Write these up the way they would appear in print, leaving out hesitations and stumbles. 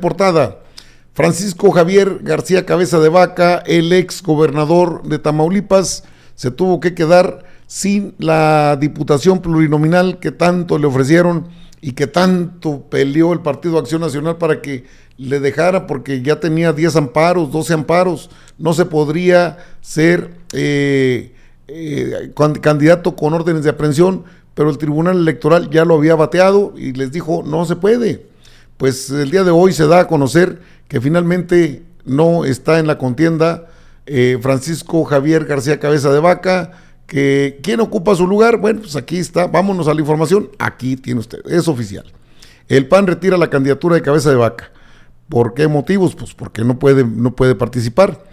Portada: Francisco Javier García Cabeza de Vaca, el ex gobernador de Tamaulipas, se tuvo que quedar sin la diputación plurinominal que tanto le ofrecieron y que tanto peleó el Partido Acción Nacional para que le dejara, porque ya tenía 10 amparos, 12 amparos, no se podría ser candidato con órdenes de aprehensión, pero el Tribunal Electoral ya lo había bateado y les dijo no se puede. Pues el día de hoy se da a conocer que finalmente no está en la contienda Francisco Javier García Cabeza de Vaca. ¿Quién ocupa su lugar? Bueno, pues aquí está, vámonos a la información, aquí tiene usted, es oficial. El PAN retira la candidatura de Cabeza de Vaca. ¿Por qué motivos? Pues porque no puede participar.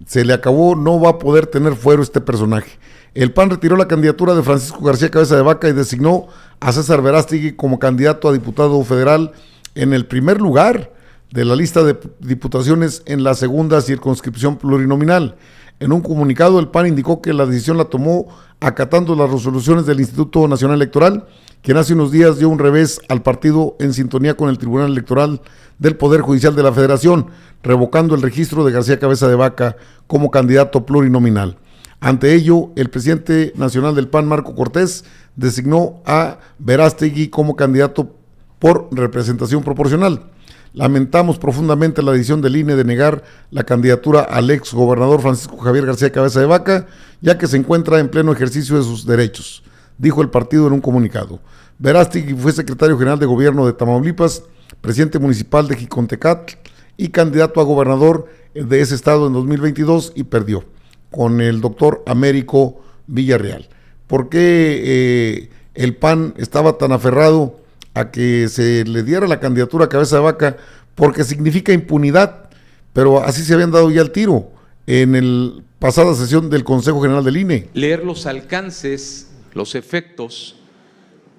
Se le acabó, no va a poder tener fuero este personaje. El PAN retiró la candidatura de Francisco García Cabeza de Vaca y designó a César Verástegui como candidato a diputado federal en el primer lugar de la lista de diputaciones en la segunda circunscripción plurinominal. En un comunicado, el PAN indicó que la decisión la tomó acatando las resoluciones del Instituto Nacional Electoral, quien hace unos días dio un revés al partido en sintonía con el Tribunal Electoral del Poder Judicial de la Federación, revocando el registro de García Cabeza de Vaca como candidato plurinominal. Ante ello, el presidente nacional del PAN, Marco Cortés, designó a Verástegui como candidato por representación proporcional. Lamentamos profundamente la decisión del INE de negar la candidatura al ex gobernador Francisco Javier García Cabeza de Vaca, ya que se encuentra en pleno ejercicio de sus derechos, dijo el partido en un comunicado. Verástegui fue secretario general de gobierno de Tamaulipas, presidente municipal de Jicontecatl y candidato a gobernador de ese estado en 2022 y perdió con el doctor Américo Villarreal. ¿Por qué el PAN estaba tan aferrado a que se le diera la candidatura a Cabeza de Vaca? Porque significa impunidad, pero así se habían dado ya el tiro en la pasada sesión del Consejo General del INE. Leer los alcances, los efectos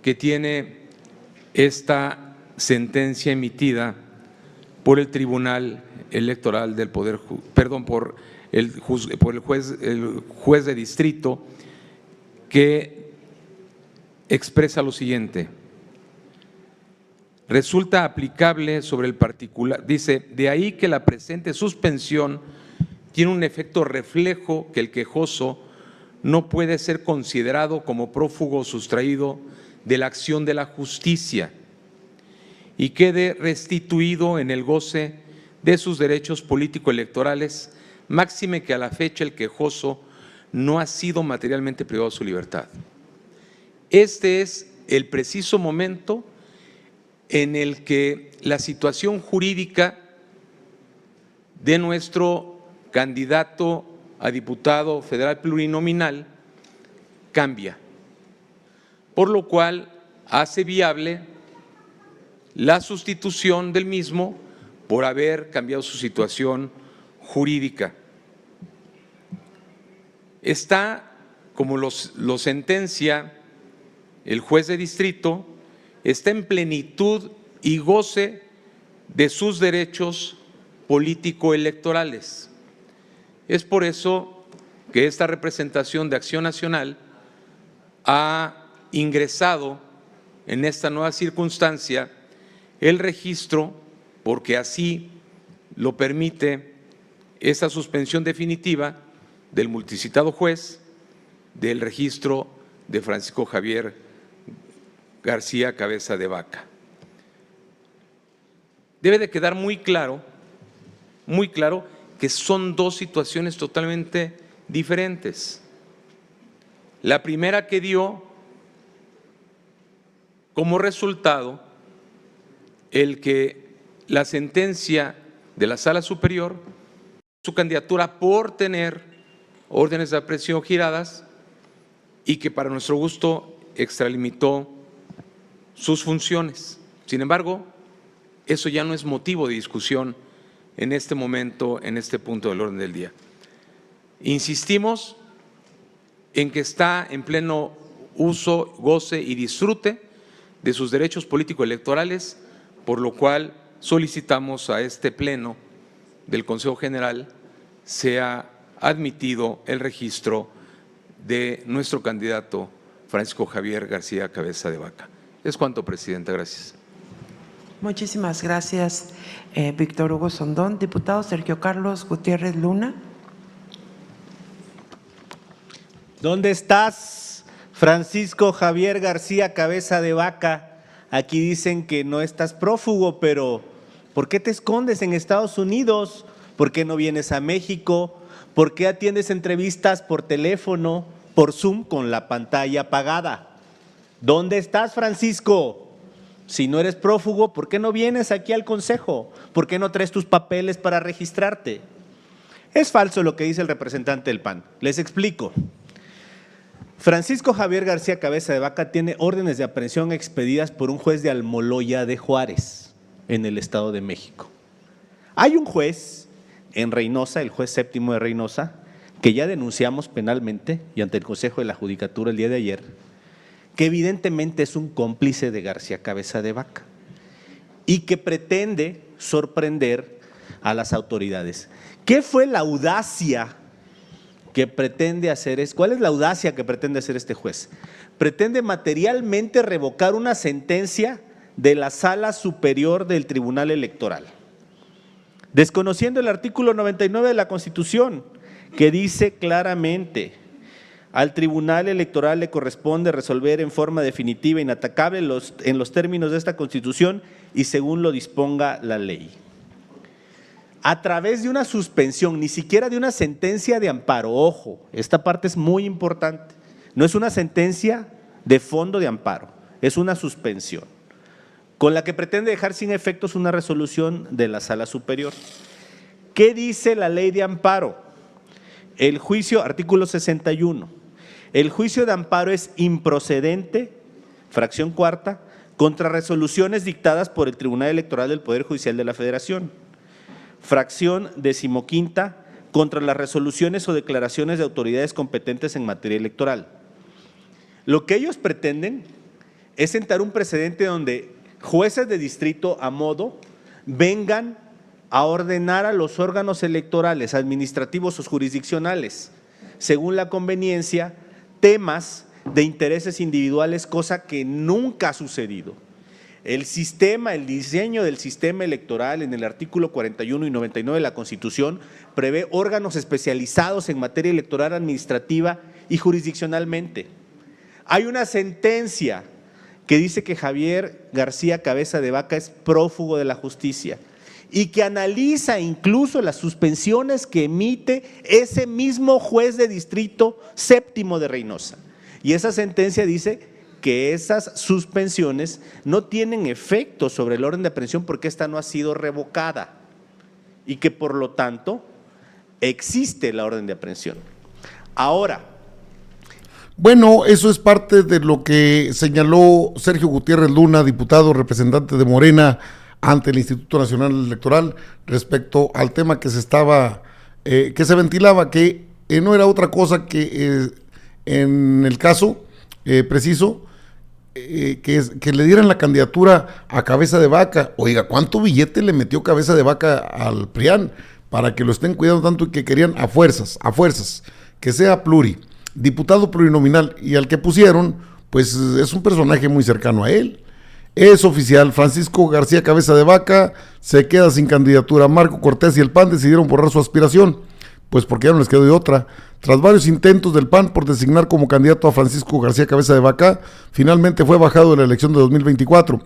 que tiene esta sentencia emitida por el Tribunal Electoral del Poder, por el juez de distrito, que expresa lo siguiente: resulta aplicable sobre el particular, dice, de ahí que la presente suspensión tiene un efecto reflejo que el quejoso no puede ser considerado como prófugo o sustraído de la acción de la justicia y quede restituido en el goce de sus derechos político-electorales, máxime que a la fecha el quejoso no ha sido materialmente privado de su libertad. Este es el preciso momento en el que la situación jurídica de nuestro candidato a diputado federal plurinominal cambia, por lo cual hace viable la sustitución del mismo por haber cambiado su situación jurídica. Está, como lo sentencia el juez de distrito, está en plenitud y goce de sus derechos político-electorales. Es por eso que esta representación de Acción Nacional ha ingresado en esta nueva circunstancia el registro, porque así lo permite esa suspensión definitiva del multicitado juez del registro de Francisco Javier García Cabeza de Vaca. Debe de quedar muy claro que son dos situaciones totalmente diferentes. La primera que dio como resultado el que la sentencia de la Sala Superior, su candidatura por tener órdenes de aprehensión giradas y que para nuestro gusto extralimitó sus funciones. Sin embargo, eso ya no es motivo de discusión en este momento, en este punto del orden del día. Insistimos en que está en pleno uso, goce y disfrute de sus derechos político-electorales, por lo cual solicitamos a este pleno del Consejo General sea admitido el registro de nuestro candidato Francisco Javier García Cabeza de Vaca. Es cuanto, Presidenta. Gracias. Muchísimas gracias, Víctor Hugo Sondón. Diputado Sergio Carlos Gutiérrez Luna. ¿Dónde estás, Francisco Javier García Cabeza de Vaca? Aquí dicen que no estás prófugo, pero ¿por qué te escondes en Estados Unidos? ¿Por qué no vienes a México? ¿Por qué atiendes entrevistas por teléfono, por Zoom, con la pantalla apagada? ¿Dónde estás, Francisco? Si no eres prófugo, ¿por qué no vienes aquí al Consejo? ¿Por qué no traes tus papeles para registrarte? Es falso lo que dice el representante del PAN. Les explico. Francisco Javier García Cabeza de Vaca tiene órdenes de aprehensión expedidas por un juez de Almoloya de Juárez, en el Estado de México. Hay un juez en Reynosa, el juez séptimo de Reynosa, que ya denunciamos penalmente y ante el Consejo de la Judicatura el día de ayer, que evidentemente es un cómplice de García Cabeza de Vaca y que pretende sorprender a las autoridades. ¿Qué fue la audacia que pretende hacer? ¿Cuál es la audacia que pretende hacer este juez? Pretende materialmente revocar una sentencia de la Sala Superior del Tribunal Electoral, desconociendo el artículo 99 de la Constitución, que dice claramente: al Tribunal Electoral le corresponde resolver en forma definitiva e inatacable en los términos de esta Constitución y según lo disponga la ley. A través de una suspensión, ni siquiera de una sentencia de amparo, ojo, esta parte es muy importante, no es una sentencia de fondo de amparo, es una suspensión, con la que pretende dejar sin efectos una resolución de la Sala Superior. ¿Qué dice la ley de amparo? El juicio, artículo 61, el juicio de amparo es improcedente, fracción cuarta, contra resoluciones dictadas por el Tribunal Electoral del Poder Judicial de la Federación. Fracción decimoquinta, contra las resoluciones o declaraciones de autoridades competentes en materia electoral. Lo que ellos pretenden es sentar un precedente donde jueces de distrito a modo vengan a ordenar a los órganos electorales, administrativos o jurisdiccionales, según la conveniencia, temas de intereses individuales, cosa que nunca ha sucedido. El diseño del sistema electoral en el artículo 41 y 99 de la Constitución prevé órganos especializados en materia electoral, administrativa y jurisdiccionalmente. Hay una sentencia que dice que Javier García Cabeza de Vaca es prófugo de la justicia y que analiza incluso las suspensiones que emite ese mismo juez de distrito séptimo de Reynosa. Y esa sentencia dice que esas suspensiones no tienen efecto sobre el orden de aprehensión porque esta no ha sido revocada y que por lo tanto existe la orden de aprehensión. Ahora, bueno, eso es parte de lo que señaló Sergio Gutiérrez Luna, diputado representante de Morena ante el Instituto Nacional Electoral, respecto al tema que que se ventilaba, que no era otra cosa que en el caso preciso, que le dieran la candidatura a Cabeza de Vaca. Oiga, ¿cuánto billete le metió Cabeza de Vaca al PRIAN para que lo estén cuidando tanto y que querían a fuerzas, que sea diputado plurinominal, y al que pusieron, pues es un personaje muy cercano a él? Es oficial, Francisco García Cabeza de Vaca se queda sin candidatura. Marco Cortés y el PAN decidieron borrar su aspiración, pues porque ya no les quedó de otra. Tras varios intentos del PAN por designar como candidato a Francisco García Cabeza de Vaca, finalmente fue bajado de la elección de 2024.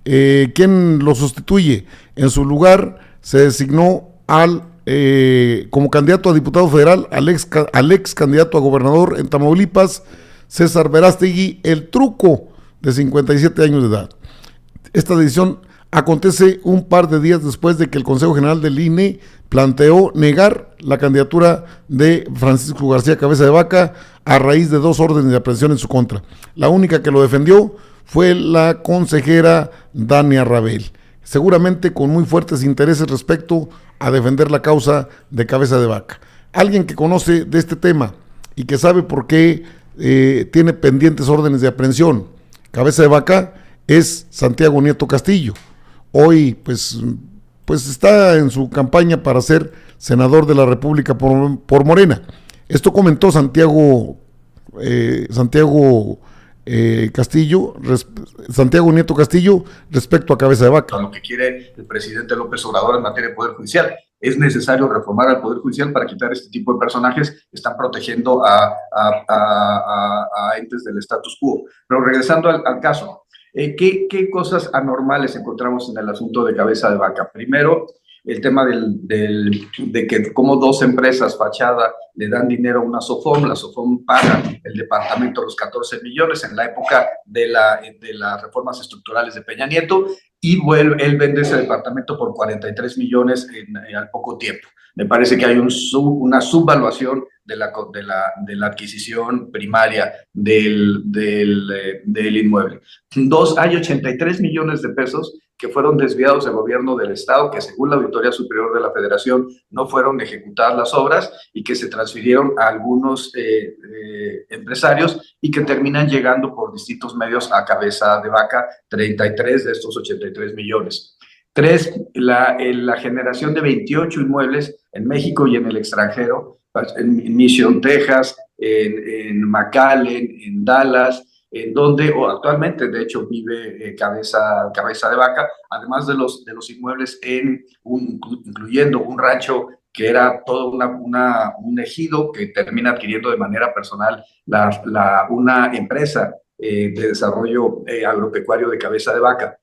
¿Quién lo sustituye? En su lugar se designó como candidato a diputado federal al ex candidato a gobernador en Tamaulipas, César Verástegui, el Truco, de 57 años de edad. Esta decisión acontece un par de días después de que el Consejo General del INE planteó negar la candidatura de Francisco García Cabeza de Vaca a raíz de 2 órdenes de aprehensión en su contra. La única que lo defendió fue la consejera Dania Rabel, seguramente con muy fuertes intereses respecto a defender la causa de Cabeza de Vaca. Alguien que conoce de este tema y que sabe por qué tiene pendientes órdenes de aprehensión Cabeza de Vaca es Santiago Nieto Castillo. Hoy pues está en su campaña para ser senador de la República por Morena. Esto comentó Santiago Santiago Nieto Castillo, respecto a Cabeza de Vaca. A lo que quiere el presidente López Obrador en materia de Poder Judicial. Es necesario reformar al Poder Judicial para quitar este tipo de personajes que están protegiendo a entes del status quo. Pero regresando al caso, ¿qué cosas anormales encontramos en el asunto de Cabeza de Vaca? Primero, el tema de que como dos empresas fachada le dan dinero a una SOFOM, la SOFOM paga el departamento los 14 millones en la época de las reformas estructurales de Peña Nieto, y él vende ese departamento por 43 millones al poco tiempo. Me parece que hay una subvaluación de la adquisición primaria del inmueble. Dos, hay 83 millones de pesos que fueron desviados del gobierno del Estado, que según la Auditoría Superior de la Federación no fueron ejecutadas las obras y que se transfirieron a algunos empresarios y que terminan llegando por distintos medios a Cabeza de Vaca, 33 de estos 83 millones. Tres, la generación de 28 inmuebles en México y en el extranjero, en Mission, Texas, en McAllen, en Dallas, en donde actualmente, de hecho, vive Cabeza de Vaca, además de los inmuebles, incluyendo un rancho que era todo un ejido que termina adquiriendo de manera personal una empresa de desarrollo agropecuario de Cabeza de Vaca.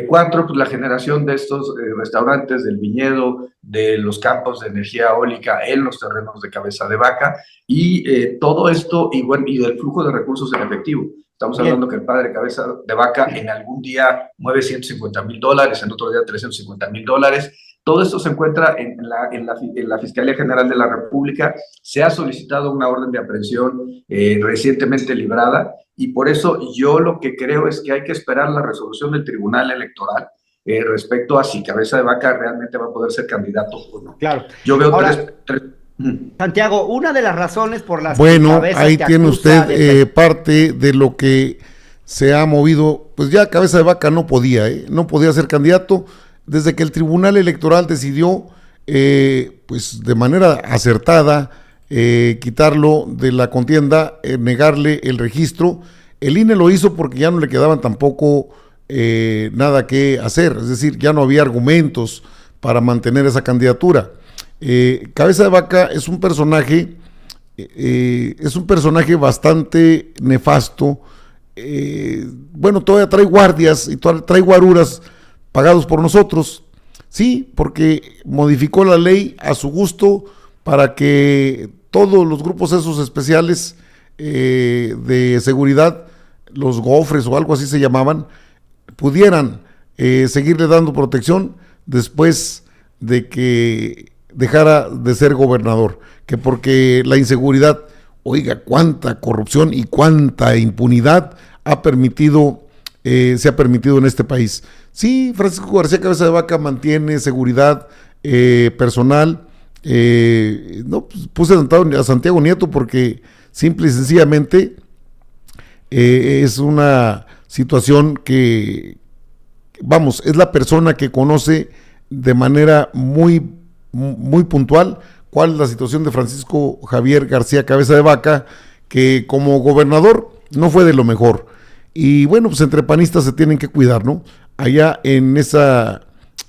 Cuatro, pues la generación de estos restaurantes, del viñedo, de los campos de energía eólica en los terrenos de Cabeza de Vaca, y todo esto, y del flujo de recursos en efectivo. Estamos hablando que el padre Cabeza de Vaca en algún día mueve $150,000, en otro día $350,000. Todo esto se encuentra en la Fiscalía General de la República. Se ha solicitado una orden de aprehensión recientemente librada, y por eso yo lo que creo es que hay que esperar la resolución del Tribunal Electoral respecto a si Cabeza de Vaca realmente va a poder ser candidato o no. Claro. Yo veo Ahora, tres. Santiago, una de las razones por las bueno, que ahí tiene usted parte de lo que se ha movido. Pues ya Cabeza de Vaca no podía ser candidato desde que el Tribunal Electoral decidió, pues de manera acertada, quitarlo de la contienda, negarle el registro. El INE lo hizo porque ya no le quedaban tampoco nada que hacer, es decir, ya no había argumentos para mantener esa candidatura. Cabeza de Vaca es un personaje bastante nefasto. Bueno, todavía trae guardias y trae guaruras pagados por nosotros, sí, porque modificó la ley a su gusto para que todos los grupos esos especiales de seguridad, los gofres o algo así se llamaban, pudieran seguirle dando protección después de que dejara de ser gobernador, que porque la inseguridad, oiga, cuánta corrupción y cuánta impunidad se ha permitido en este país. Sí, Francisco García Cabeza de Vaca mantiene seguridad personal. No, pues puse a Santiago Nieto porque simple y sencillamente es una situación que, vamos, es la persona que conoce de manera muy puntual cuál es la situación de Francisco Javier García Cabeza de Vaca, que como gobernador no fue de lo mejor. Y bueno, pues entre panistas se tienen que cuidar, ¿no? Allá en ese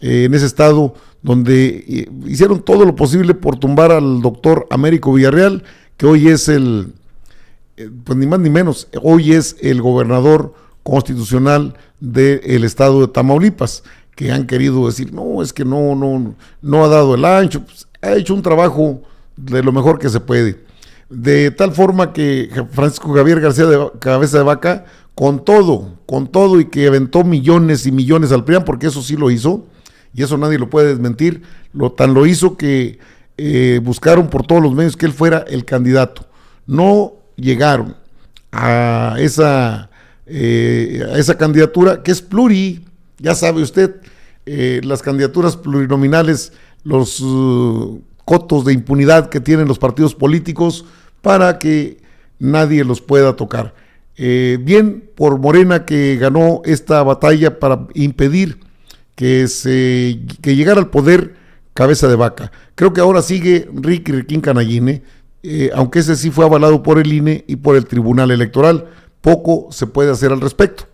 estado donde hicieron todo lo posible por tumbar al doctor Américo Villarreal, que hoy es pues ni más ni menos, hoy es el gobernador constitucional del estado de Tamaulipas, que han querido decir, no, es que no ha dado el ancho. Pues, ha hecho un trabajo de lo mejor que se puede. De tal forma que Francisco Javier García Cabeza de Vaca, con todo y que aventó millones y millones al PRIAN, porque eso sí lo hizo, y eso nadie lo puede desmentir, lo hizo que buscaron por todos los medios que él fuera el candidato. No llegaron a esa candidatura que es ya sabe usted, las candidaturas plurinominales, los cotos de impunidad que tienen los partidos políticos para que nadie los pueda tocar. Bien por Morena, que ganó esta batalla para impedir que llegara al poder Cabeza de Vaca. Creo que ahora sigue Riquín Canallín, aunque ese sí fue avalado por el INE y por el Tribunal Electoral, poco se puede hacer al respecto.